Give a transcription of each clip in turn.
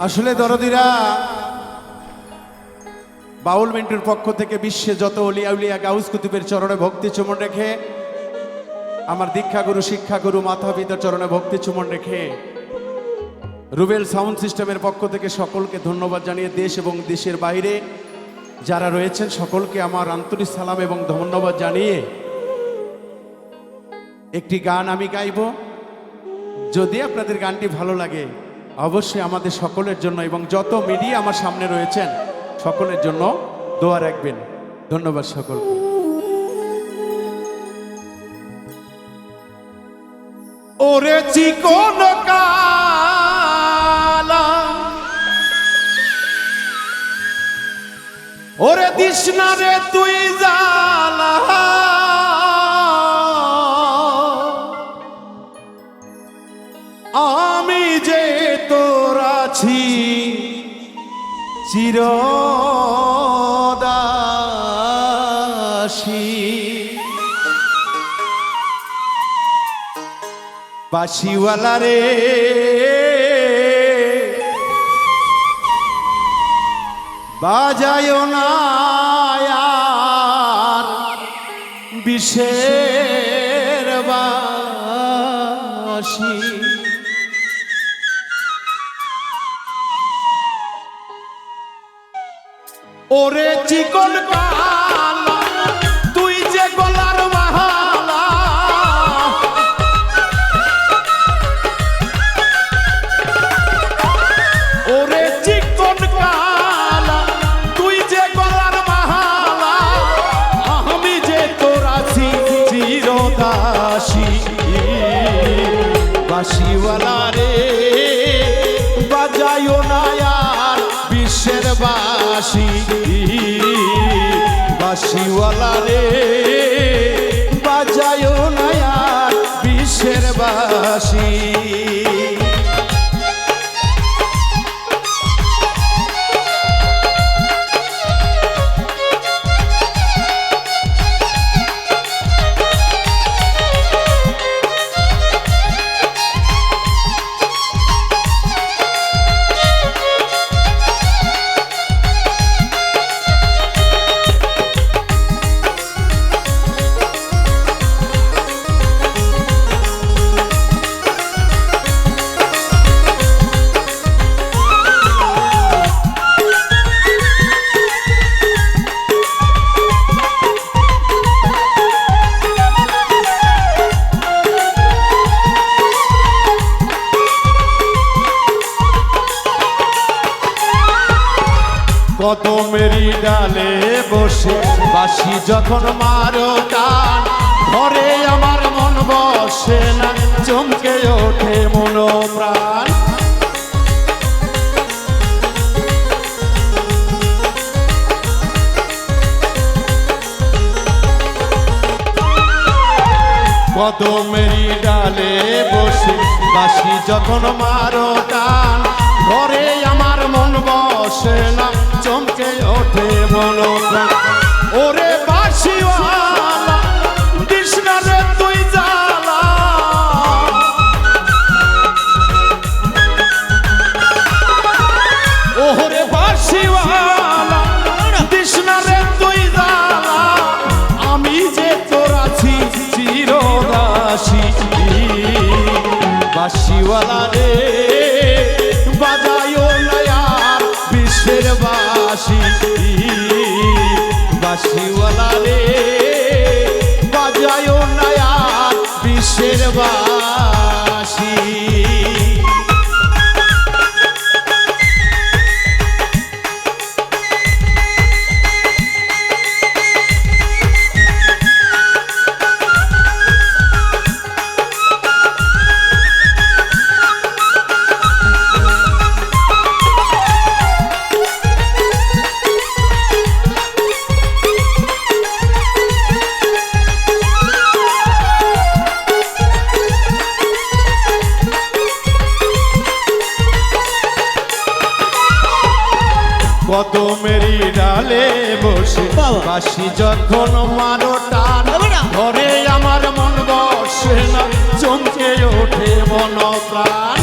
আসলে দরদিরা বাউল মিন্টুর পক্ষ থেকে বিশ্বে যত অলিয়া উলিয়া গাউস কুতুবের চরণে ভক্তি চুমন রেখে আমার দীক্ষাগুরু শিক্ষাগুরু মাথাপিতার চরণে ভক্তি চুমন রেখে রুবেল সাউন্ড সিস্টেমের পক্ষ থেকে সকলকে ধন্যবাদ জানিয়ে দেশ এবং দেশের বাইরে যারা রয়েছেন সকলকে আমার আন্তরিক সালাম এবং ধন্যবাদ জানিয়ে একটি গান আমি গাইব। যদি আপনাদের গানটি ভালো লাগে অবশ্যই আমাদের সকলের জন্য এবং যত মিডিয়া আমার সামনে রয়েছেন সকলের জন্য দোয়া রাখবেন। ধন্যবাদ সকলকে। ওরে চিকন কালা ওরে দিশনা রে তুই জালা আমি যে তোর আছি চিরদাসী বাঁশিওয়ালা রে বাজায়ো না আর বিষের বাঁশি ওরে চিকন কালা তুই যে গলার মালা ওরে চিকন কালা তুই যে গলার মালা আমি যে তোর আছি চিরদাসী বাঁশিওয়ালা রে বাজায়ো না আর বিশ্বের বাঁশি বাঁশিওয়ালা রে বাজায়ো না আর বিশ্বের বাঁশি কদমেরই ডালে বসে বাঁশি যখন মারো টান ঘরে আমার মন বসে না চমকে ওঠে মন প্রাণ কদমেরই ডালে বসে বাঁশি যখন মারো টান ঘরে আমার মন বসে না চমকে ওঠে মন প্রাণ ওরে বাঁশিওয়ালা কৃষ্ণা রে তুই জালা ওরে বাঁশিওয়ালা কৃষ্ণা রে তুই জালা আমি যে তোর আছি চিরদাসী বাঁশিওয়ালা রে বাজায়ো না আর বিশ্বের বাঁশি বাঁশিওয়ালা রে বাজায়ো না আর বিশ্বের বাঁশি কদমেরই ডালে বসে বাঁশি যখন মারো টান ঘরে আমার মন বসে না চমকে ওঠে মন প্রাণ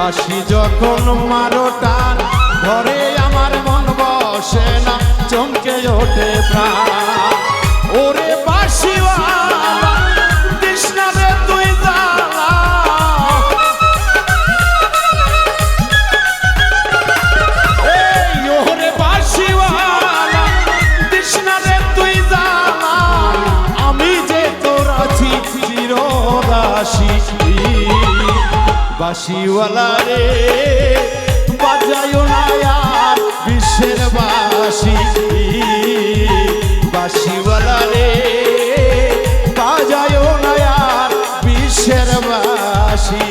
বাঁশি যখন মারো টান ধরে আমার মন বসে না, চমকে ওঠে প্রাণ। ওরে বাঁশিওয়ালা তৃষ্ণা রে তুই জ্বালা, এই ওরে বাঁশিওয়ালা তৃষ্ণা রে তুই জ্বালা, আমি যে তোর আছি চিরদাসী। বাঁশিওয়ালা রে বাজায়ো না আর বিশ্বের বাঁশি, বাঁশিওয়ালা রে বাজায়ো না আর বিশ্বের বাঁশি।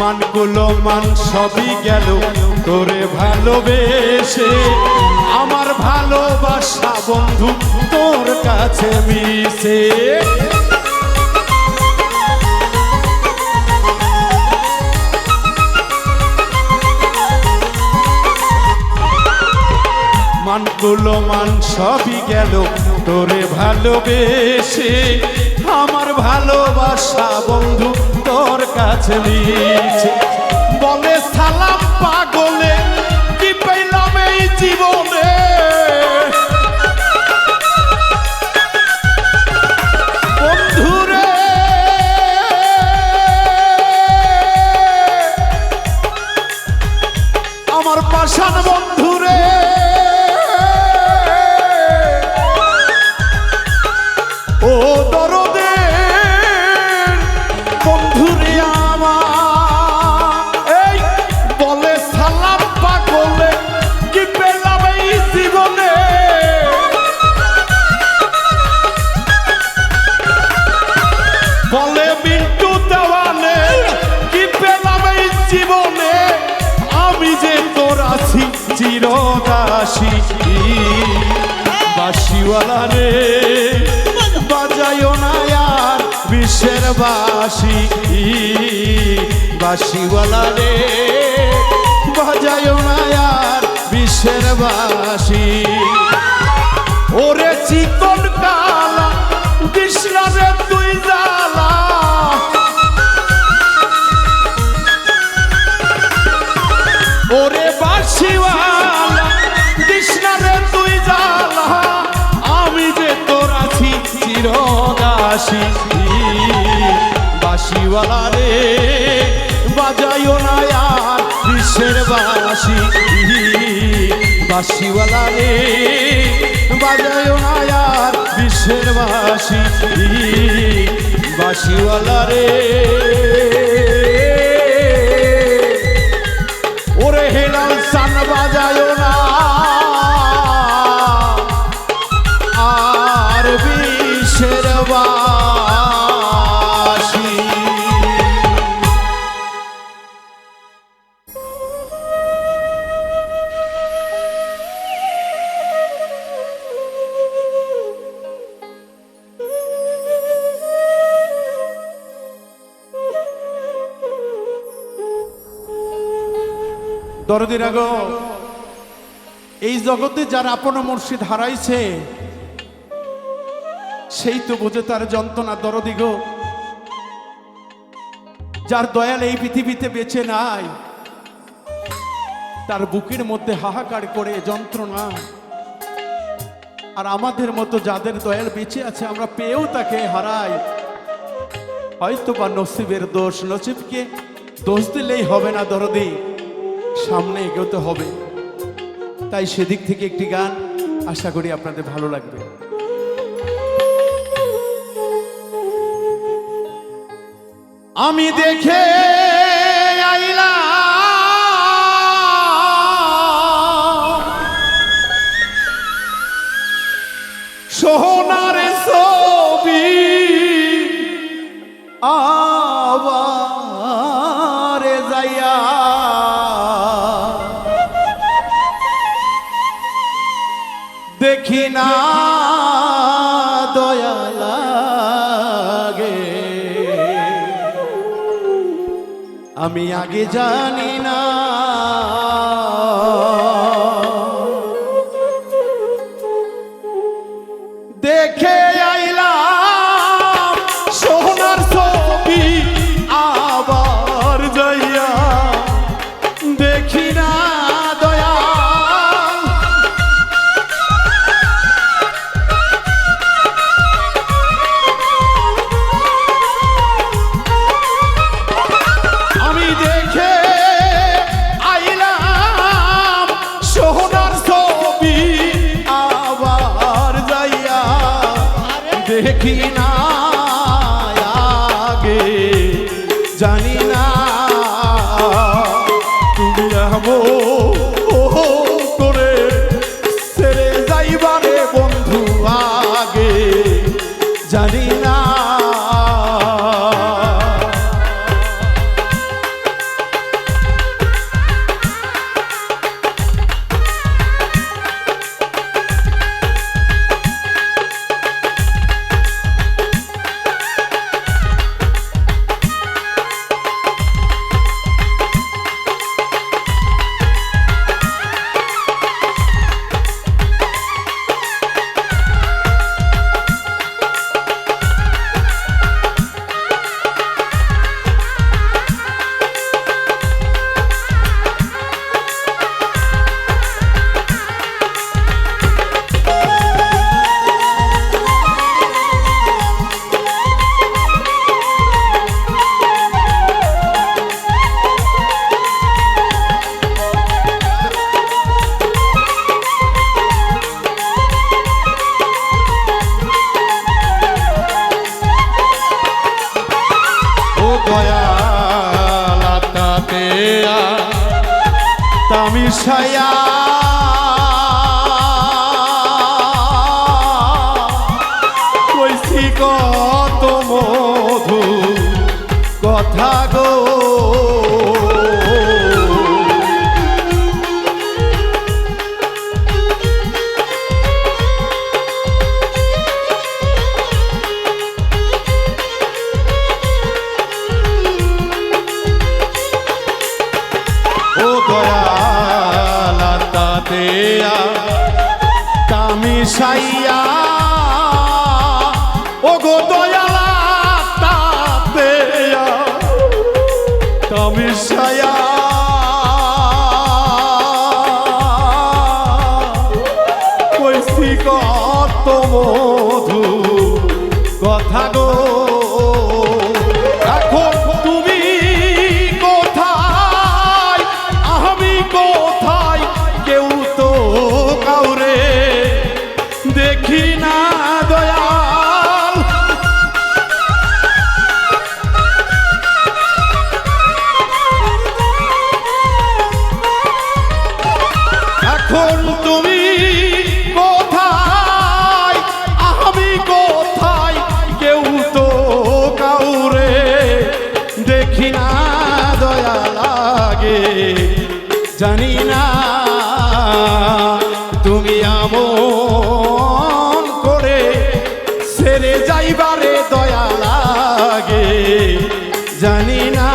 মানগুলো মান সবই গেল তোরে ভালোবেসে, আমার ভালোবাসা বন্ধু তোর কাছে মিশে। মানগুলো মান সবই গেল তোরে ভালোবেসে, আমার ভালোবাসা বন্ধু তোর কাছে মিছে। বলে সালাম পাগলে কি পেলাম এই জীবনে, বন্ধুরে আমার পাষাণ বন্ধুরে, ও দরদের বন্ধুরে আমার, এই বলে সালাম পাগলে কি পেলাম এই জীবনে, বলে মিন্টু দেওয়ানে কি পেলাম এই জীবনে, আমি যে তোর আছি চিরদাসী। বাঁশিওয়ালা রে বাজায়ো না আর বিশ্বের বাঁশি, বাঁশিওয়ালা রে বাজায়ো না আর বিশ্বের বাঁশি। ওরে চিকন কালা কৃষ্ণা রে তুই জ্বালা, ওরে বাঁশিওয়ালা কৃষ্ণা রে তুই জ্বালা, আমি যে তোর আছি চিরদাসী। বাঁশিওয়ালা রে বাজায়ো না আর বিশ্বের বাঁশি, বাঁশিওয়ালা রে বাজায়ো না আর বিশ্বের বাঁশি, বাঁশিওয়ালা রে। ওরে হেলাল সান বাজায়ো না আর বিশ্বের বাঁশি। দরদির আগো, এই জগতে যার আপন মুর্শিদ হারাইছে সেই তো বুঝে তার যন্ত্রণা। দরদি গো, যার দয়াল এই পৃথিবীতে বেঁচে নাই তার বুকের মধ্যে হাহাকার করে যন্ত্রণা, আর আমাদের মতো যাদের দয়াল বেঁচে আছে আমরা পেয়েও তাকে হারাই। হয়তো বা নসিবের দোষ, নসিবকে দোষ দিলেই হবে না দরদি, সামনে এগোতে হবে। তাই সেদিক থেকে একটি গান, আশা করি আপনাদের ভালো লাগবে। আমি দেখে আইলাম সোনার ছবি, আবার যাইয়া দেখি না দয়া লাগে। আমি আগে জানি না দেখে আইলাম সোনার ছবি, আবার যাইয়া দেখি না দয়া। আমি দেখে আইলাম সোনার ছবি, আবার যাইয়া দেখি না আগে জানি না তুমি করে ছেড়ে যাইবারে বন্ধু, আগে জানি না। তামিশায়া কইছি কত মধু কথা গো, ও দয়াল তাতেয়া তামিশাইয়া, ও গো দয়াল তাতেয়া তামিশাইয়া কইছি কত মধু কথা গো। এখন তুমি কোথায়, আমি কোথায়, কেউ তো কাউরে দেখি না দয়াল। এখন তুমি কোথায়, আমি কোথায়, কেউ তো কাউরে দেখি না দয়া লাগে। জানি না তুমি আমন করে ছেড়ে যাইবারে দয়া লাগে, জানি না।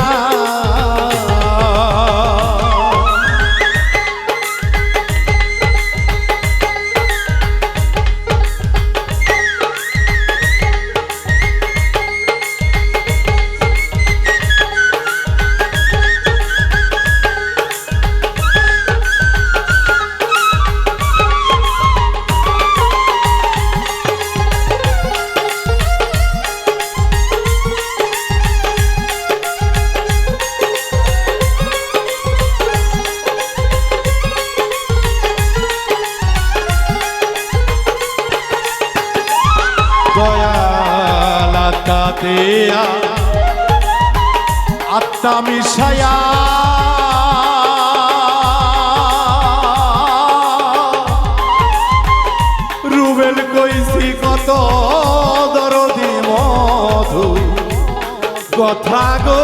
লাতাতে আত্মা মিশায়া রুবেল কইছি কত দরদি মধু কথা গো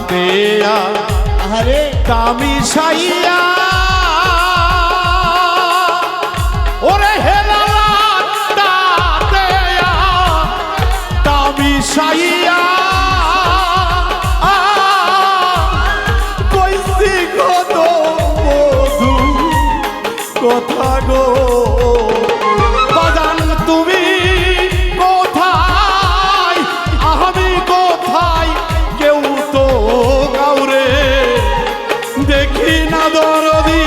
দেয়া আরে কামি সাইয়া ওরে হেলালা দেয়া কামি সাইয়া কইছি কত মধু কথা গো বাজান তুমি কোথায় আমি কোথায় কেউ তো কাউরে দেখি না দরদি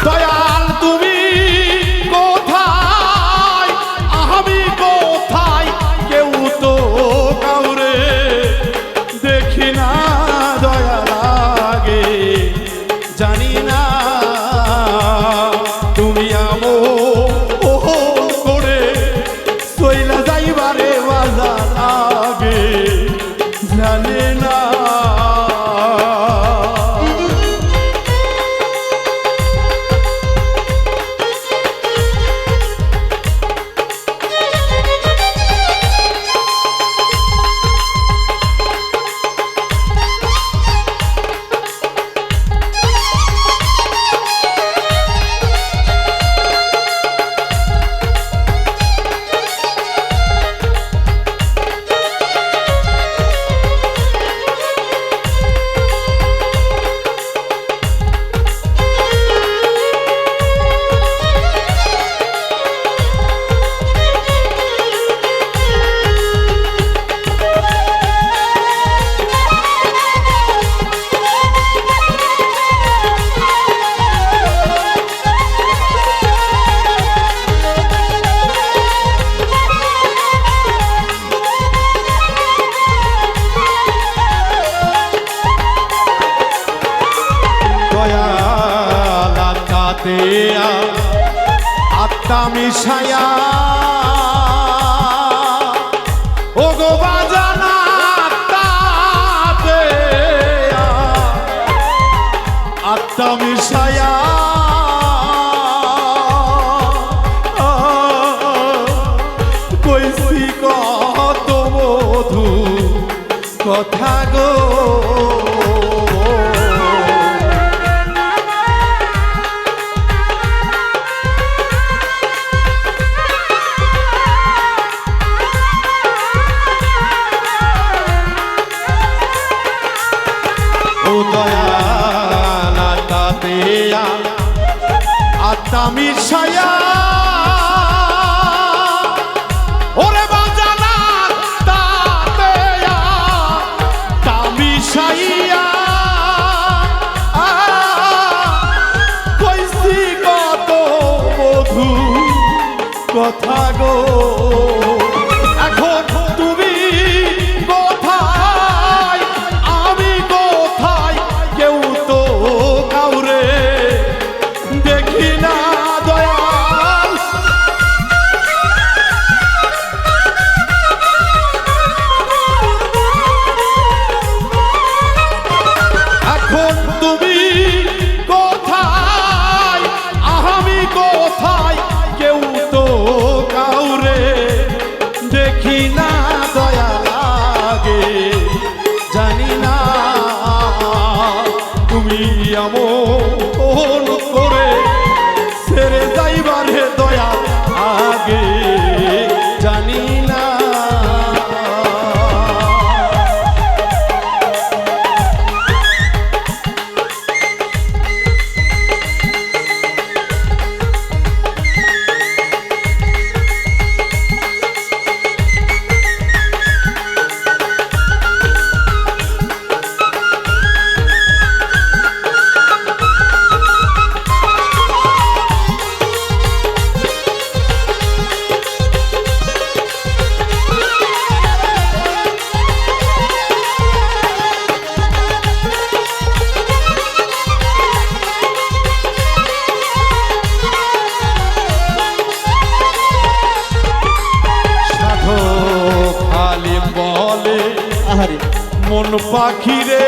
দয়াল তুমি কোথায় আমি কোথায় কেউ তো কাউরে দেখি না দয়া লাগে জানি না তুমি আমো করে সইলা যাইবারে বাজা লাগে জানে না আত্মা মিশায়া ও গো বাজানা আত্মাতে আত্মা মিশায়া কইছি কত মধু কথা গো আত্মা মিশায়া ওরে বাজানা তাতেয়া তা মিশাইয়া কইছি কত মধু কথা গো এখন তুমি কোথায় আমি কোথায় কেউ তো কাউরে দেখি না দয়াল এখন তুমি কোথায় আমি কোথায় কেউ তো কাউরে দেখি না দয়া লাগে জানি না তুমি আমন করে ছেড়ে যাইবারে দয়া আগে জানি না আরে মন পাখি রে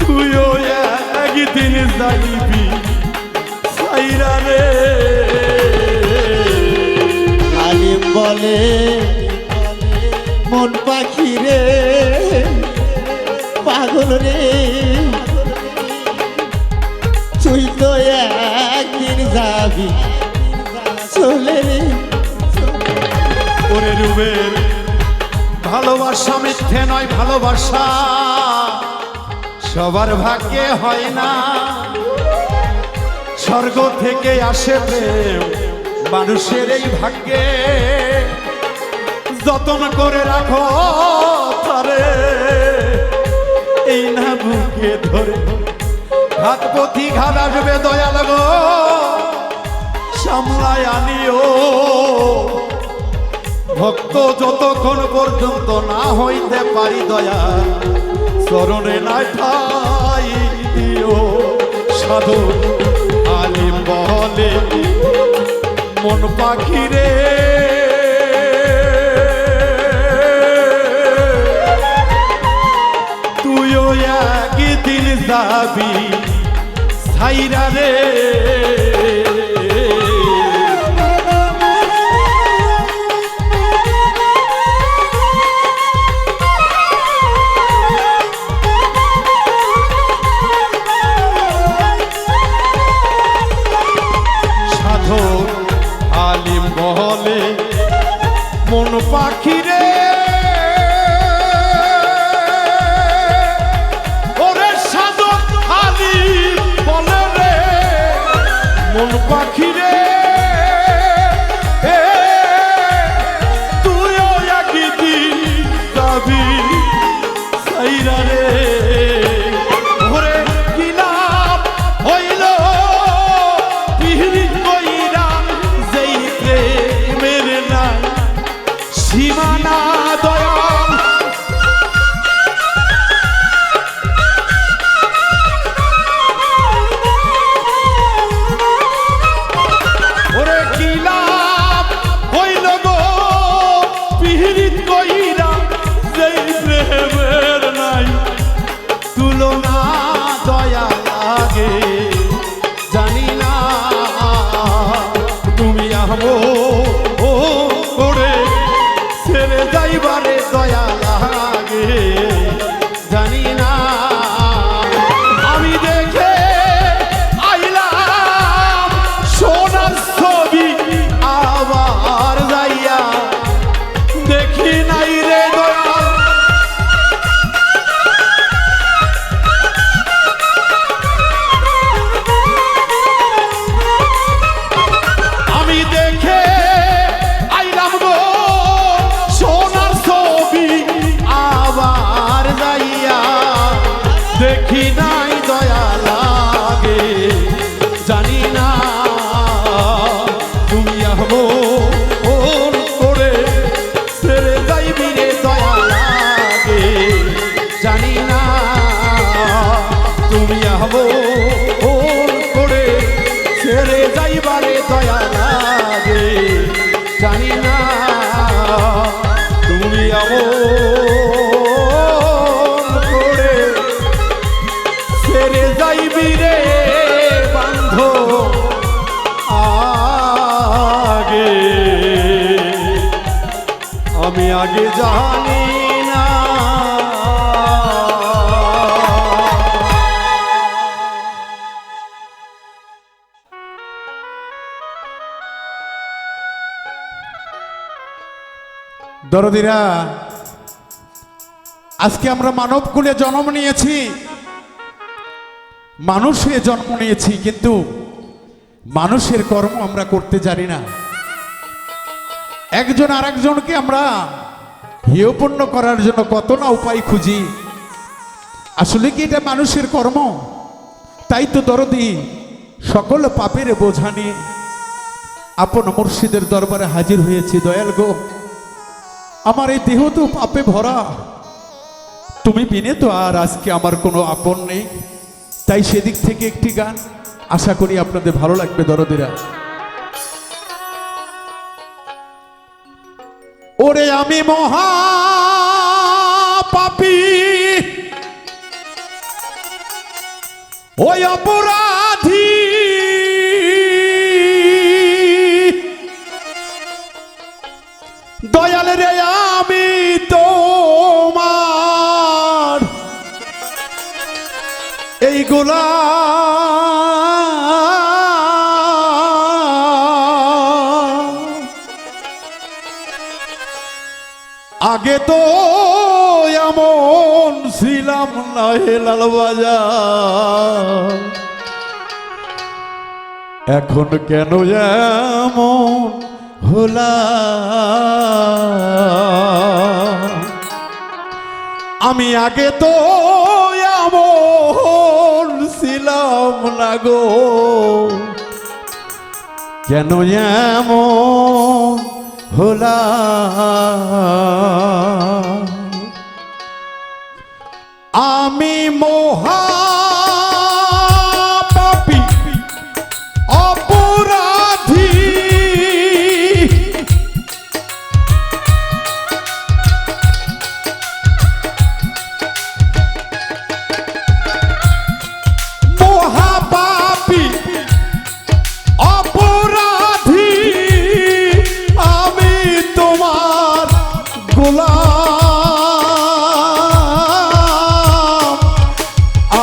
তুইও একদিন যাইবি সাইরা রে। আলিম বলে মন পাখি রে পাগল রে তুই তো একদিন যাবি চলে রে। ওরে রুবেল ভালোবাসা মিথ্যে নয়, ভালোবাসা সবার ভাগ্যে হয় না। স্বর্গ থেকে আসে প্রেম মানুষের এই ভাগ্যে। যতন করে রাখো তারে এই না বুকে ধরে। ঘাত পথি ঘাত আসবে দয়াল গো সামলায় আনিও। ভক্ত যতক্ষণ পর্যন্ত না হইতে পারি দয়া চরণে নাই ঠাই দিও। সাধু আলিম বলে মন পাখি রে তুইও একদিন যাবি সাইরা রে। আলিম বলে মন পাখি রে ওরে সাধক আলিম বলে রে মন পাখি রে তুইও একদিন যাবি সাইরা রে। ওরে কি লাভ হইল পিহরিত কইরা যেই প্রেমের নাই সীমানা দয়াল। ওরে কি লাভ হইল গো পিহরিত কইরা যেই প্রেমের নাই তুলনা দয়া লাগে। জানি না তুমি আমো ও করে ছেড়ে যাইবারে দয়া লাগে। জানি না আমি দেখে আইলাম সোনার ছবি আবার যাইয়া দেখি নাই রে দয়াল। আমি দেখে আইলাম গো সোনার ছবি আবার যাইয়া দেখি নাই দয়া লাগে। জানি না তুমি আহমো ওর করে ছেড়ে যাইবি রে দয়া লাগে। জানি না তুমি আহমো ওর করে ছেড়ে যাইবারে দয়া লাগে। জানি না তুমি আমল করে ছেড়ে যাইবি রে বান্ধ আগে। আমি আগে জানি না। দরদিরা আজকে আমরা মানব কুলে জন্ম নিয়েছি, মানুষে জন্ম নিয়েছি, কিন্তু মানুষের কর্ম আমরা করতে জানি না। একজন আরেকজনকে আমরা হেয়পূর্ণ করার জন্য কত না উপায় খুঁজি। আসলে কি এটা মানুষের কর্ম? তাই তো দরদি সকল পাপের বোঝা নিয়ে আপন মুর্শিদের দরবারে হাজির হয়েছি। দয়াল গো আমার এই দেহ তো পাপে ভরা, তুমি বিনে তো আর আজকে আমার কোনো আপন নেই। তাই সেদিক থেকে একটি গান আশা করি আপনাদের ভালো লাগবে দরদিরা। আমি মহা পাপী ওই অপরাধী দয়াল রে আমি তোমার এই গোলাম আগে তো এমন ছিলাম না হে লাল বাজার এখন কেন এমন হলাম আমি আগে তো এমন ছিলাম না গো কেন এমন হলাম আমি মহা পাপী অপরাধী মহা পাপী অপরাধী আমি তোমার গোলাম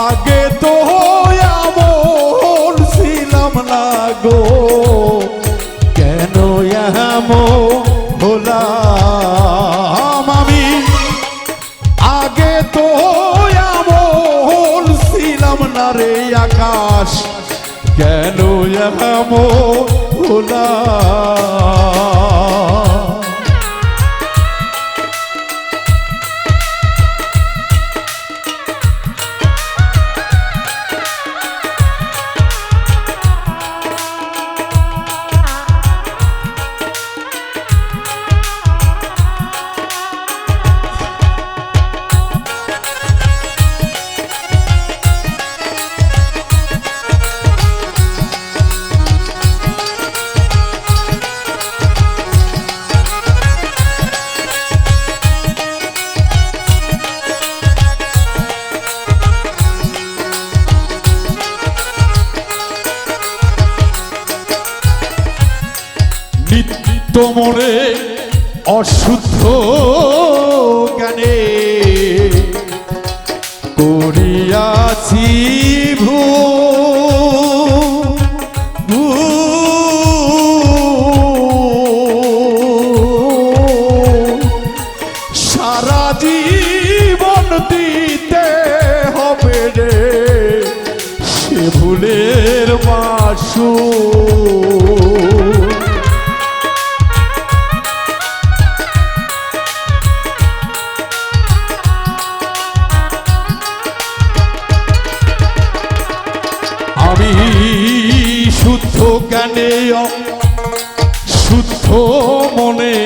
আগে তো এমন ছিলাম না গো কেন এমন হলাম আমি আগে তো এমন ছিলাম না রে আকাশ কেন এমন হলাম নিত্য মনে অশুদ্ধ জ্ঞানে করিয়াছি সারা জীবন দিতে হবে রে সে ভুলের মাসুল আমি শুদ্ধ জ্ঞানে শুদ্ধ মনে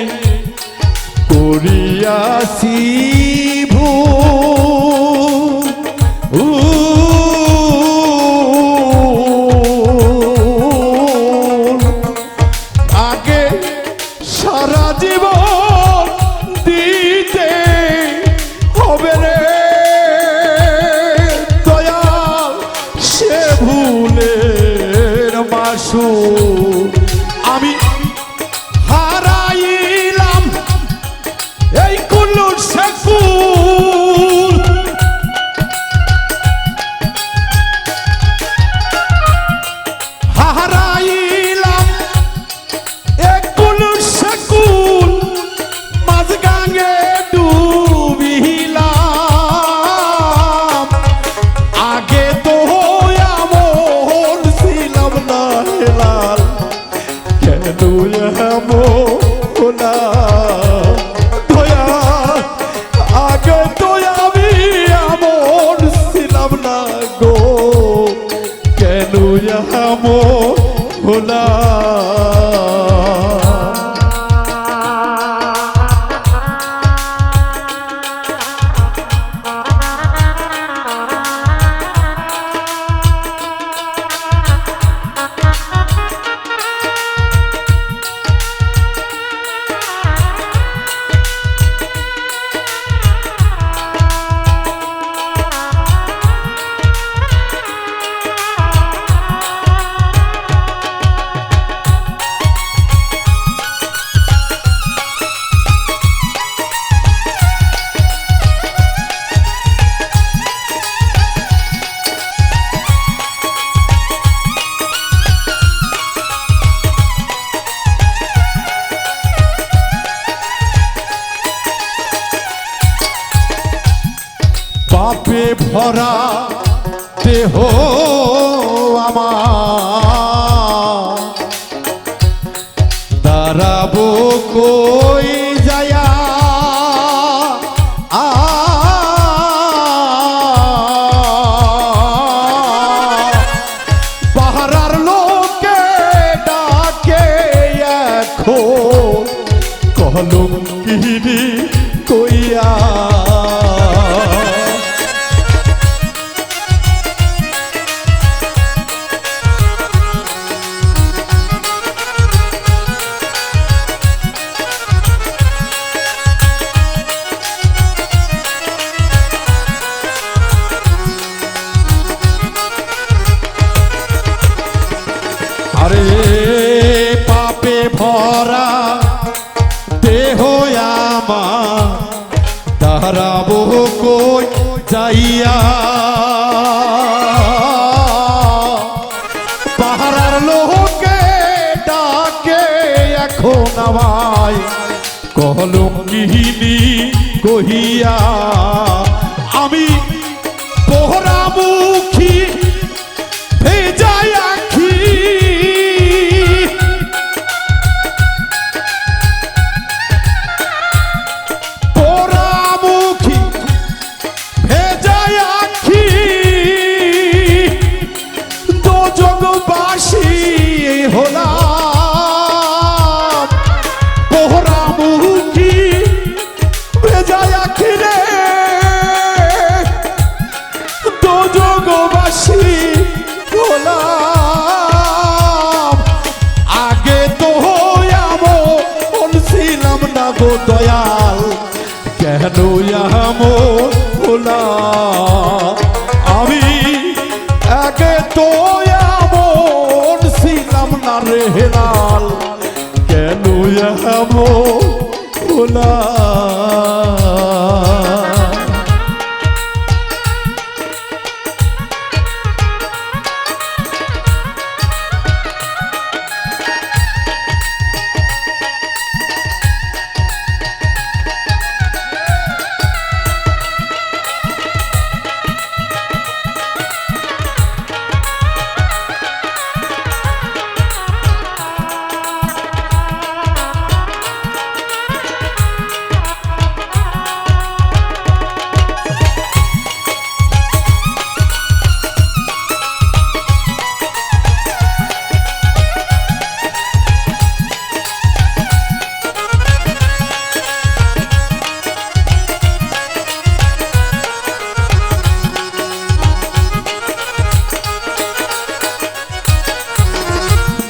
করিয়াছি আগে সারা জীবন দিতে হবে রে দয়াল সে ভুলের মাসুল আমি হারাইলাম এই কুল্লুর সেকুল হারাইলাম এক কুল্লুর সেকুল মাঝগাঙ্গে ডুবিলাম আগে তো এমন ছিলাম না লাল পাপে ভরা দেহ আমার দাঁড়াবো কই যায়া পাহারার লোকে ডাকে এখন কলঙ্কিনী কইয়া আরে পাপে ভরা দেহ আমার দাঁড়াবো কই যাইয়া পাহাড়ার লোকে ডাকে এখন আমায় কলঙ্কিনী কহিয়া আমি পোহরামুখী ভেজাই আখি পোহরামুখী ভেজাই আখি দোজগবাসী হলাম পোহরামুখী ভেজাই আখি রে দোজগবাসী হলাম আগে তো এমন ছিলাম না গো দয়াল কেন এমন হলাম আমি আগে তো এমন ছিলাম না রে হেলাল কেন এমন হলাম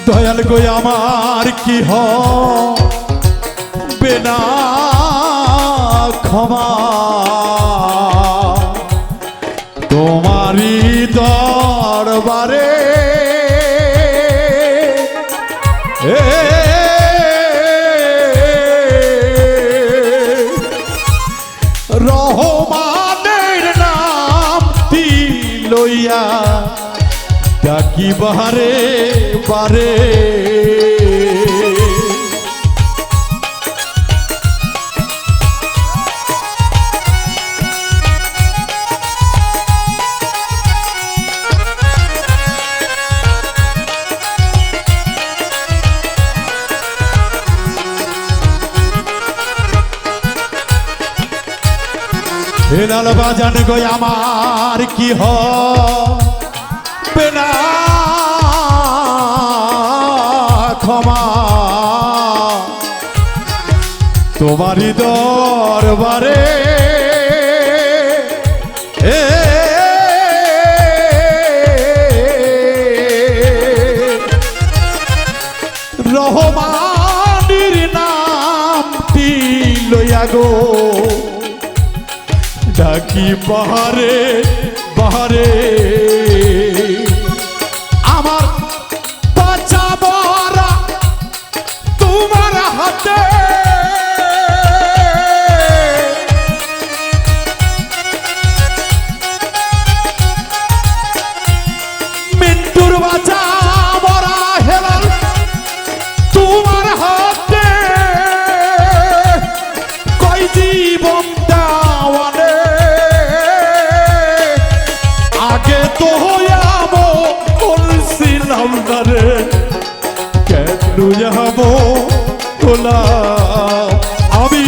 দয়াল গো আমার কি হবে না ক্ষমা তোমারই দরবারে রহমানের নামটি লইয়া ডাকি বারে বারে হেলাল বাজান গো আমার কি হবে না ক্ষমা তোমারই দরবারে রহমানের নামটি লইয়া গো ডাকি বাহারে বাহারে আমার বাঁচা মরা তোমার হাতে মিন্টুর বাঁচা মরা হেলাল তোমার হাতে কই জীবন দাওয়ানে তো বলছিলাম না রে কেন যাব তোলা আমি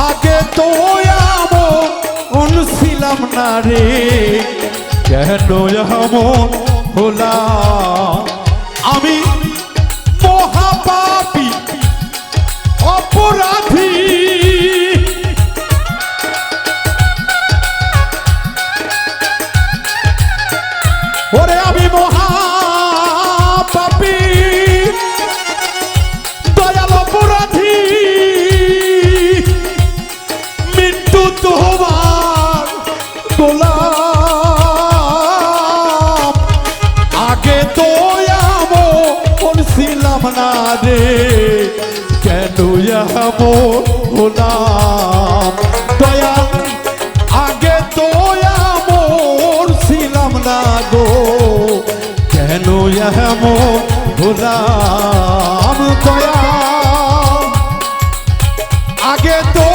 আগে তো বলছিলাম না রে কেন যাব হলাম আমি মহাপাপী অপরাধী ওরে আমি মহাপাপী দয়াল অপরাধী মৃত্যু তোমার গোলাম আগে তো বলছিলাম না রে কেন হলাম দয়াল আগে তো ছিলাম না গো কেন হলাম দয়াল আগে তো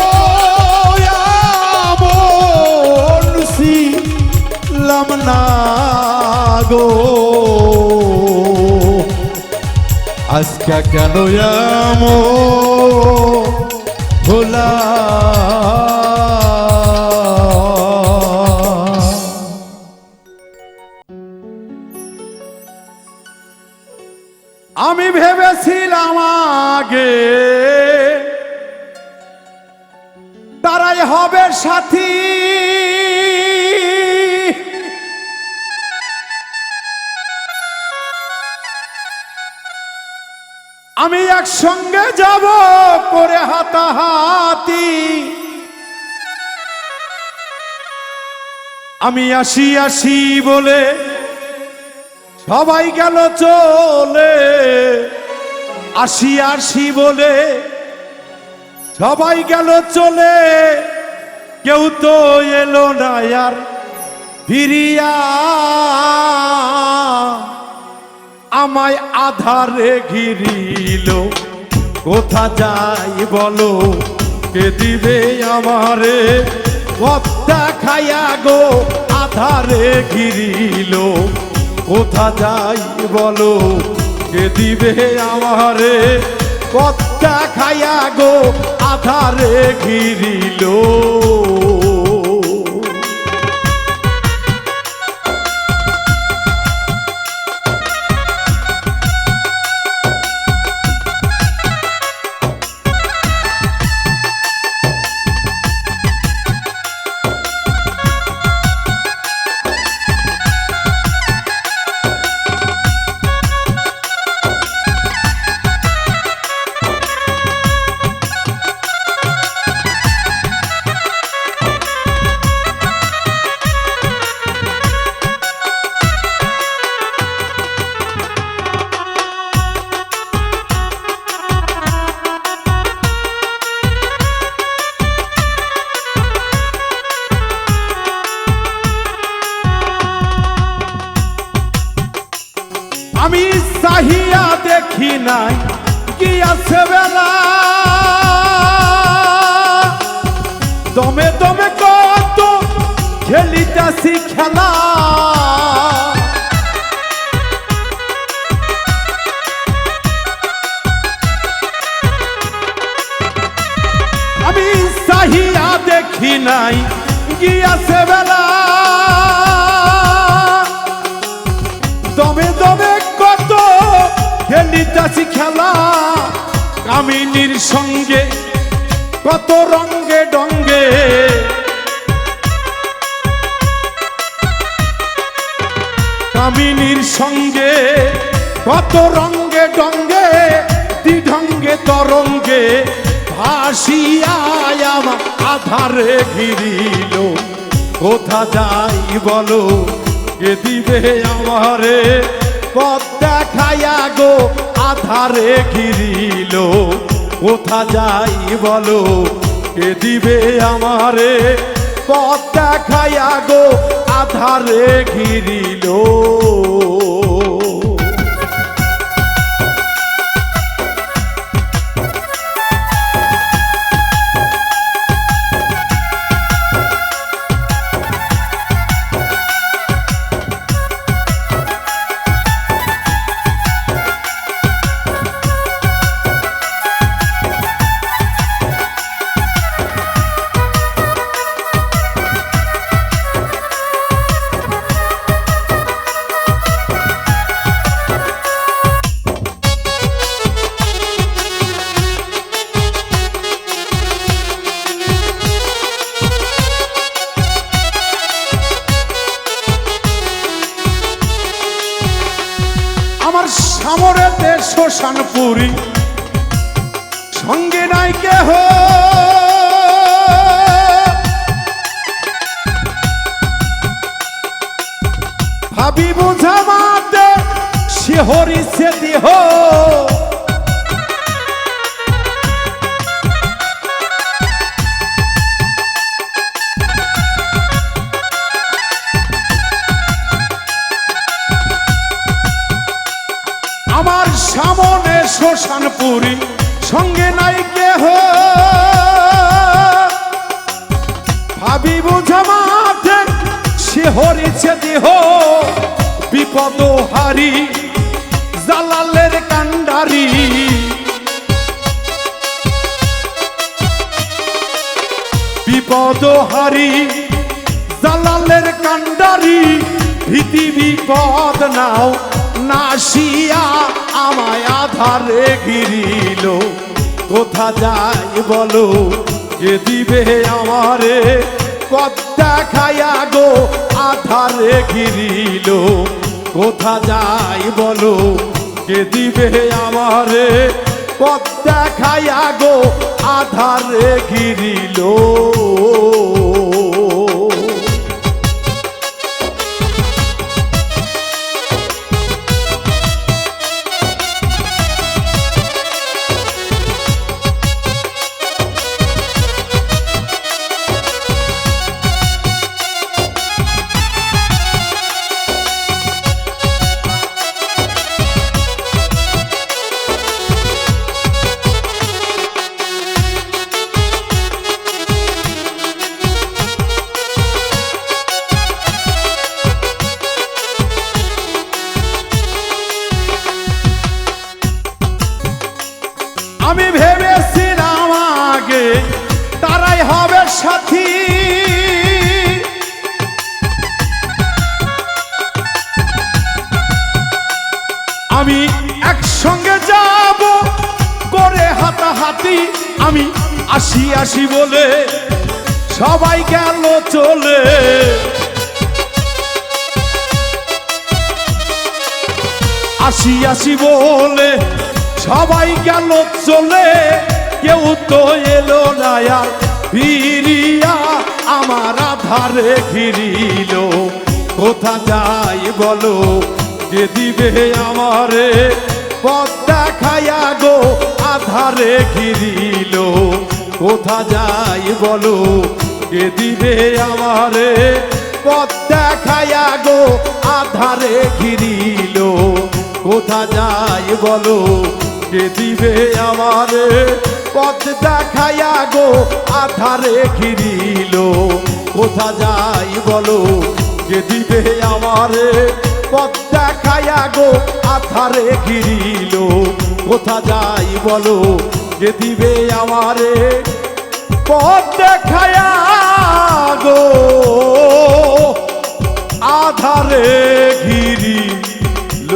ছিলাম না গো আজকে কেন ভোলা আমি ভেবেছিলাম আগে তারাই হবে সাথী আমি একসঙ্গে যাব করে হাতাহাতি আমি আসি আসি বলে সবাই গেল চলে আসি আসি বলে সবাই গেল চলে কেউ তো এলো না আর ফিরিয়া আমায় আধারে ঘিরিল কোথা যাই বলো কে দিবে আমারে পথটা খাইয়া গো আধারে ঘিরিল কোথা যাই বলো কে দিবে আমারে পথটা খাইয়া গো আধারে ঘিরিল আমি চাহিয়া দেখি নাই কি আছে বেলা দমে দমে কত খেলিতেছি খেলা আমি চাহিয়া দেখি নাই কি আছে বেলা দমে দমে কত খেলিতেছি খেলা কামিনীর সঙ্গে কত রঙ্গে ডঙ্গে কামিনীর সঙ্গে কত রঙ্গে ডঙ্গে দ্বিঢঙ্গে তরঙ্গে ভাসিয়া আমার আধারে ঘিরিল কোথা যাই বলো কে দিবে আমারে পথ দেখাইয়া গো আধারে ঘিরিল কোথা যাই বলো কে দিবে আমারে পথ দেখাইয়া গো আধারে ঘিরিল সামরেতে শ্মশানপুরী সঙ্গে নাই কেহ, ভাবি বুঝা মাতে শিহরিছে দেহ। আমার সামনে শ্মশানপুরী সঙ্গে নাই কেহ, ভাবি বুঝা মাঠে শিহরিছে দেহ। বিপদ হারি জালালের কান্ডারি, বিপদ হারি জালালের কান্ডারি। ভীতি বিপদ নাও নাসিয়া আমায় আধারে ঘিরিল। কোথা যাই বলো কে দিবে আমারে, পথ দেখাইয়া গো আধারে ঘিরিল। কোথা যাই বলো কে দিবে আমারে, পথ দেখাইয়া গো আধারে ঘিরিল। আমি ভেবেছিলাম আগে তারাই হবে সাথী, আমি একসঙ্গে যাব করে হাতাহাতি। আমি আসি আসি বলে সবাই গেল চলে, আসি আসি বলে সবাই গেল চলে। কেউ তো এলো না আর ফিরিয়া আমার আধারে ঘিরিল। কোথা যাই বলো কে দিবে আমারে, পথ দেখাইয়া গো আধারে ঘিরিল। কোথা যাই বলো কে দিবে আমারে, পথ দেখাইয়া গো আধারে ঘিরিল। কোথা যাই বলো কে দিবে আমারে, পথ দেখাইয়া গো আধারে ঘিরিল। কোথা যাই বলো কে দিবে আমারে, পথ দেখাইয়া গো আধারে ঘিরিল। কোথা যাই বলো কে দিবে আমারে, পথ দেখাইয়া গো আধারে ঘিরিল।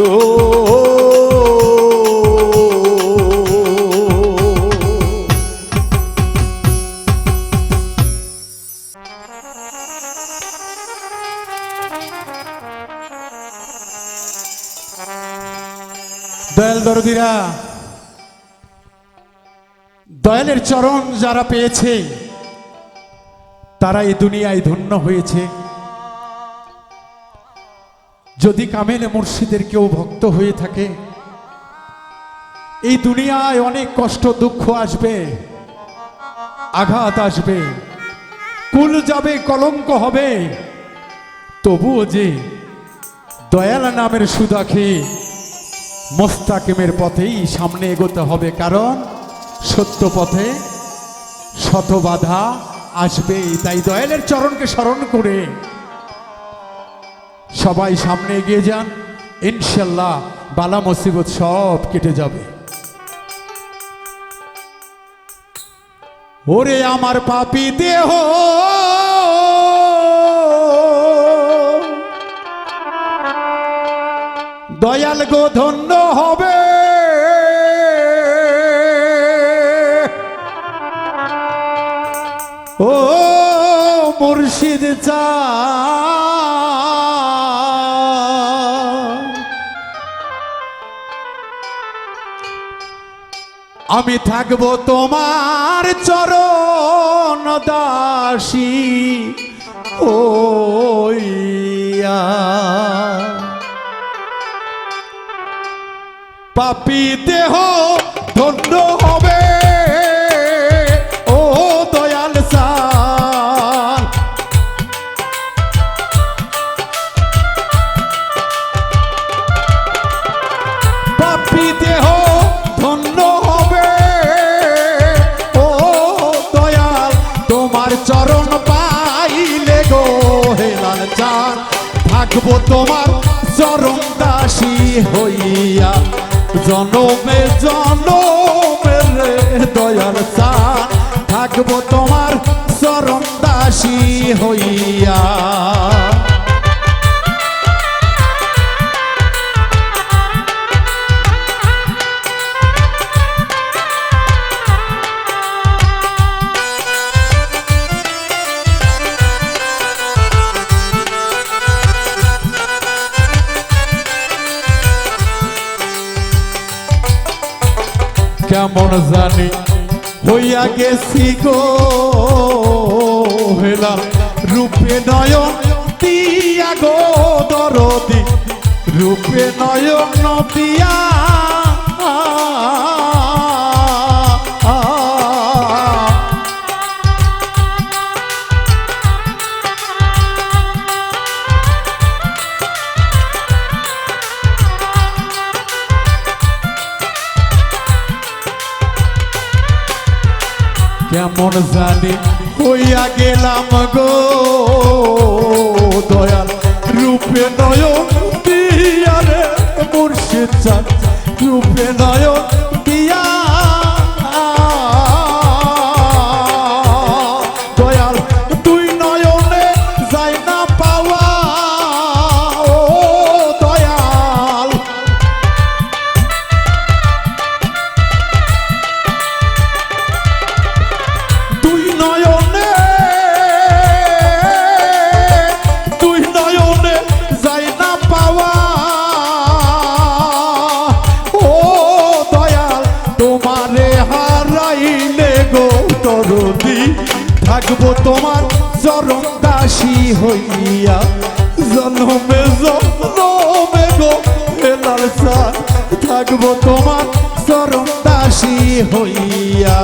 দয়াল দরদিরা, দয়ালের চরণ যারা পেয়েছে তারা এই দুনিয়ায় ধন্য হয়েছে। যদি কামেল মুর্শিদের কেউ ভক্ত হয়ে থাকে, এই দুনিয়ায় অনেক কষ্ট দুঃখ আসবে, আঘাত আসবে, কুল যাবে, কলঙ্ক হবে, তবুও যে দয়াল নামের সুধা খেয়ে মোস্তাকিমের পথেই সামনে এগোতে হবে। কারণ সত্য পথে শত বাধা আসবে। তাই দয়ালের চরণকে স্মরণ করে সবাই সামনে এগিয়ে যান, ইনশাল্লাহ বালা মুসিবত সব কেটে যাবে। ওরে আমার পাপী দেহ দয়াল গো ধন্য হবে, ও মুর্শিদ চা আমি থাকবো তোমার চরণ দাসী হইয়া। পাপী দেহ ধন্য হবে ও দয়াল সান। পাপী দেহ ধন্য হবে ও দয়াল তোমার চরণ পাইলে গো হেলাল চান। থাকবো তোমার চরণ দাসী হইয়া জনমে জনমে রে দয়াল সান। থাকবো তোমার চরণ দাসী হইয়া। কেমন জানি হইয়া গেছি গো হেলাল রূপে নয়ন দিয়া গো দরদি রূপে নয়ন দিয়া। কেমন জানি হইয়া গেলাম গো দয়াল রূপে নয়ন দিয়া রে মুর্শিদ চাঁদ রূপে নয়ন দিয়া। দয়াল তুই নয়নে যাই না পাওয়া ও দয়াল। তুই নয়নে যাই না পাওয়া ও দয়াল তোমারে হারাইলে গো দরদি থাকবো তোমার চরণ দাসী হইয়া জনমে জনমে গো হেলাল সান। থাকবো তোমার চরণ দাসী হইয়া।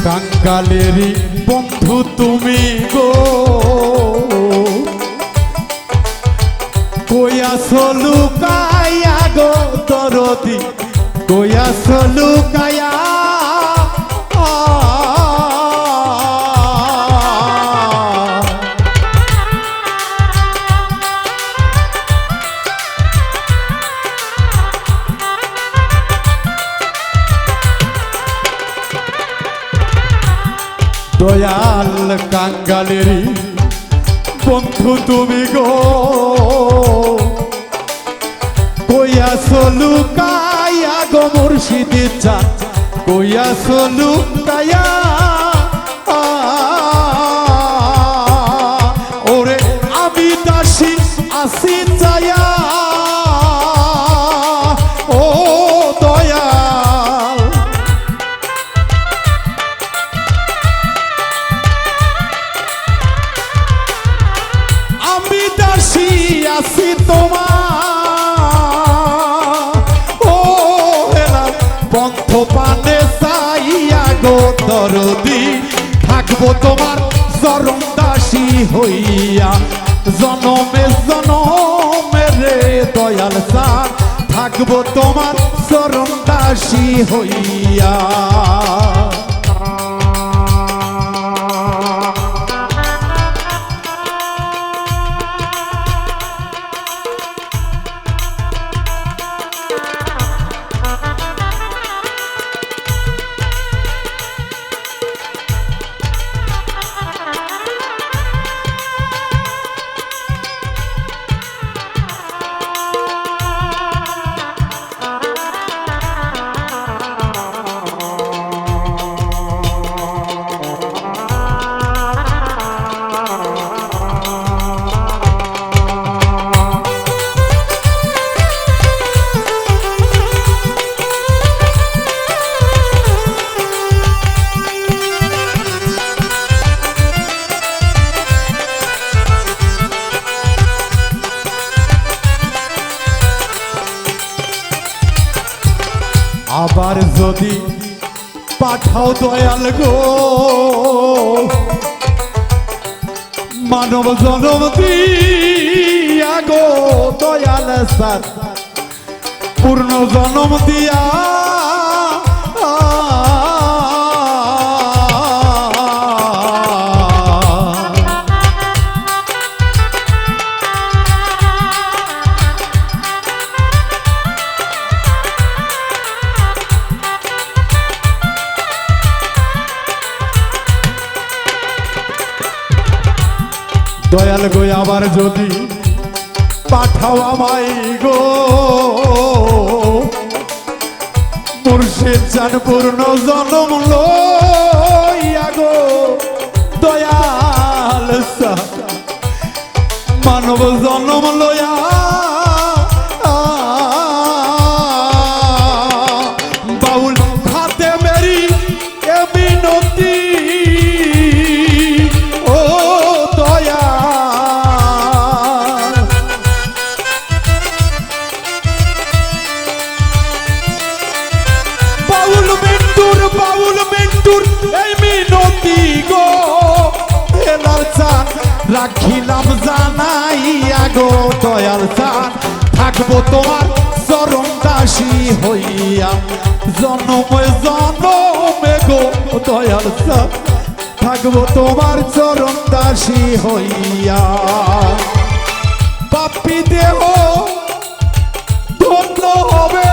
কাঙ্গালেরই বন্ধু তুমি গো কইয়া লুকাইয়া গো দরদি কইয়া লুকাইয়া। দয়াল কাঙ্গালেরই বন্ধু তুমি গো কইয়া লুকাইয়া গো মুর্শিদ চাঁদ কইয়া লুকাইয়া। ওরে আমি দাসী আসি চায়া ও দয়াল। আমি দাসী আসি তোমার ও হেলাল পন্থ পানে চাইয়া গো দরদি থাকবো তোমার চরণ দাসী হইয়া জনমে জনমে রে দয়াল সান। থাকবো তোমার চরণ দাসী হইয়া। আবার যদি পাঠাও দয়াল গো মানব জনম দিয়া গো দয়াল সার পূর্ণ জনম দিয়া দয়াল গো আবার যদি পাঠাও আমায় গো মুর্শিদ চান পূর্ণ জনম লইয়া গো দয়াল সা মানব জনম লইয়া বাউল হাতে মেরি এ বিনতি রাখিলাম জানাইয়া গো দয়াল চান থাকবো তোমার চরণ দাসী হইয়া জনমে জনমে গো দয়াল চান থাকবো তোমার চরণ দাসী হইয়া। পাপী দেহ ধন্য হবে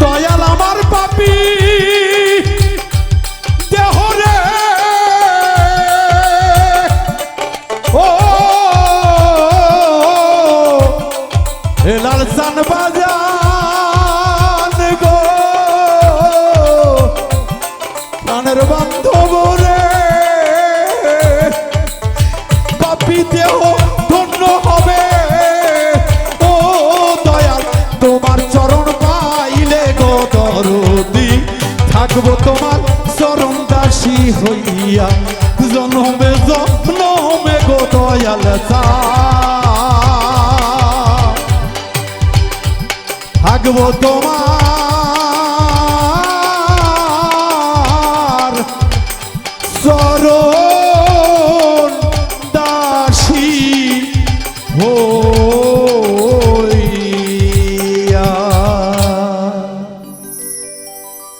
দয়াল আমার পাপী দেহ রে ও লাল সান বাজান গো প্রাণের বান্ধব রে পাপী দেহ ধন্য হবে ও দয়াল তোমার চরণ থাকবো তোমার চরণ দাসী হইয়া জনমে জনমে গো দয়াল থাকবো তোমার